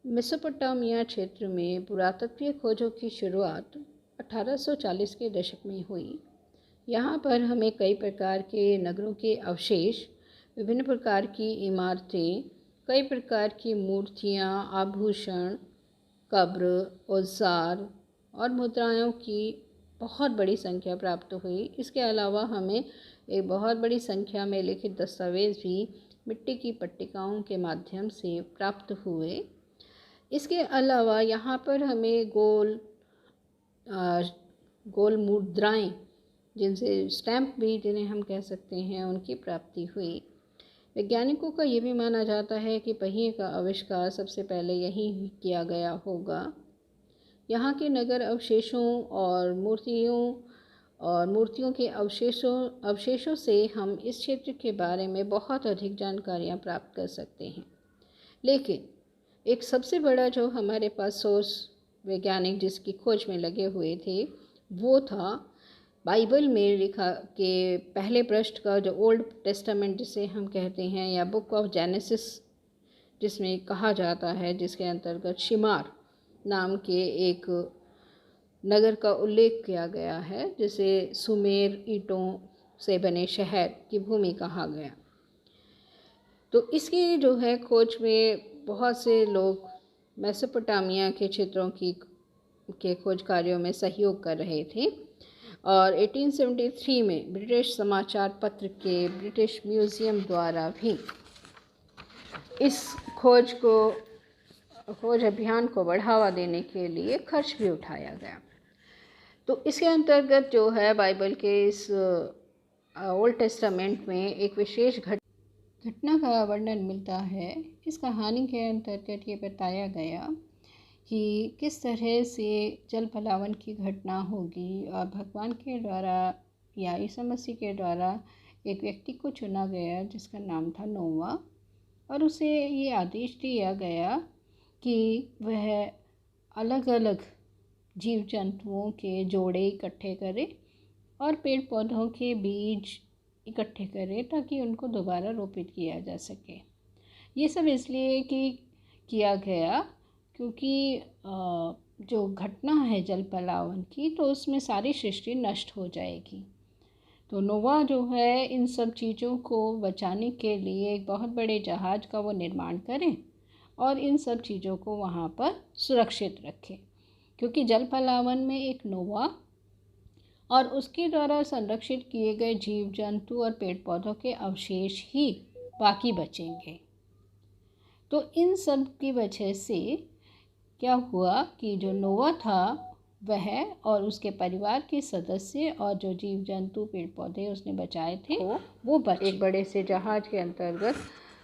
Mesopotamia क्षेत्र में पुरातत्वीय खोजों की शुरुआत 1840 के दशक में हुई। यहाँ पर हमें कई प्रकार के नगरों के अवशेष, विभिन्न प्रकार की इमारतें, कई प्रकार की मूर्तियाँ, आभूषण, कब्र, औजार और मुद्राओं की बहुत बड़ी संख्या प्राप्त हुई। इसके अलावा हमें एक बहुत बड़ी संख्या में लिखित दस्तावेज भी मिट्टी की पट्टिकाओं के माध्यम से प्राप्त हुए। इसके अलावा यहाँ पर हमें गोल मुद्राएं, जिनसे स्टैम्प भी जिन्हें हम कह सकते हैं, उनकी प्राप्ति हुई। वैज्ञानिकों का ये भी माना जाता है कि पहिए का आविष्कार सबसे पहले यहीं किया गया होगा। यहाँ के नगर अवशेषों और मूर्तियों के अवशेषों से हम इस क्षेत्र के बारे में बहुत अधिक जानकारियाँ प्राप्त कर सकते हैं। लेकिन एक सबसे बड़ा जो हमारे पास सोर्स वैज्ञानिक जिसकी खोज में लगे हुए थे, वो था बाइबल में लिखा के पहले पृष्ठ का, जो ओल्ड टेस्टामेंट जिसे हम कहते हैं, या बुक ऑफ जेनेसिस जिसमें कहा जाता है, जिसके अंतर्गत शिमार नाम के एक नगर का उल्लेख किया गया है, जिसे सुमेर ईंटों से बने शहर की भूमि कहा गया। तो इसकी जो है खोज में बहुत से लोग मेसोपोटामिया के क्षेत्रों के खोज कार्यों में सहयोग कर रहे थे। और 1873 में ब्रिटिश समाचार पत्र के ब्रिटिश म्यूज़ियम द्वारा भी इस खोज अभियान को बढ़ावा देने के लिए खर्च भी उठाया गया। तो इसके अंतर्गत जो है बाइबल के इस ओल्ड टेस्टामेंट में एक विशेष घटना का वर्णन मिलता है। इस कहानी के अंतर्गत ये बताया गया कि किस तरह से जल पलावन की घटना होगी और भगवान के द्वारा या ईसा मसीह के द्वारा एक व्यक्ति को चुना गया जिसका नाम था नोवा, और उसे ये आदेश दिया गया कि वह अलग अलग जीव जंतुओं के जोड़े इकट्ठे करे और पेड़ पौधों के बीज इकट्ठे करें ताकि उनको दोबारा रोपित किया जा सके। ये सब इसलिए कि किया गया क्योंकि जो घटना है जल पलावन की, तो उसमें सारी सृष्टि नष्ट हो जाएगी। तो नोवा जो है इन सब चीज़ों को बचाने के लिए एक बहुत बड़े जहाज़ का वो निर्माण करे और इन सब चीज़ों को वहाँ पर सुरक्षित रखे, क्योंकि जल पलावन में एक नोवा और उसके द्वारा संरक्षित किए गए जीव जंतु और पेड़ पौधों के अवशेष ही बाकी बचेंगे। तो इन सब की वजह से क्या हुआ कि जो नोवा था वह और उसके परिवार के सदस्य और जो जीव जंतु पेड़ पौधे उसने बचाए थे वो बचे एक बड़े से जहाज़ के अंतर्गत,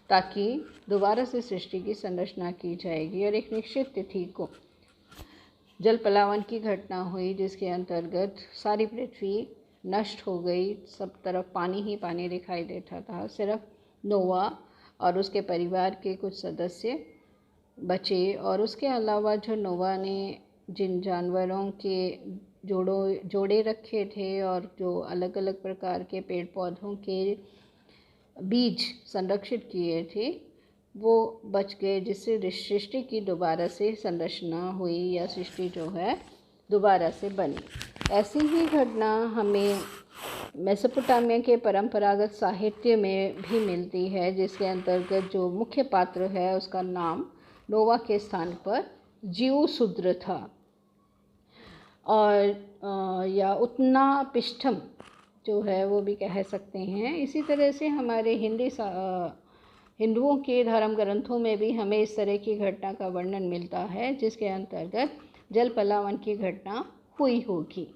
ताकि दोबारा से सृष्टि की संरचना की जाएगी। और एक निश्चित तिथि को जल पलावन की घटना हुई जिसके अंतर्गत सारी पृथ्वी नष्ट हो गई, सब तरफ पानी ही पानी दिखाई देता था। सिर्फ नोवा और उसके परिवार के कुछ सदस्य बचे। और उसके अलावा जो नोवा ने जिन जानवरों के जोड़े रखे थे और जो अलग अलग प्रकार के पेड़ पौधों के बीज संरक्षित किए थे वो बच गए, जिससे सृष्टि की दोबारा से संरचना हुई या सृष्टि जो है दोबारा से बनी। ऐसी ही घटना हमें मेसोपोटामिया के परंपरागत साहित्य में भी मिलती है, जिसके अंतर्गत जो मुख्य पात्र है उसका नाम नोवा के स्थान पर जिउशूद्र था, और या उत्नापिष्ठम जो है वो भी कह सकते हैं। इसी तरह से हमारे हिंदुओं के धर्म ग्रंथों में भी हमें इस तरह की घटना का वर्णन मिलता है, जिसके अंतर्गत जल पलावन की घटना हुई होगी।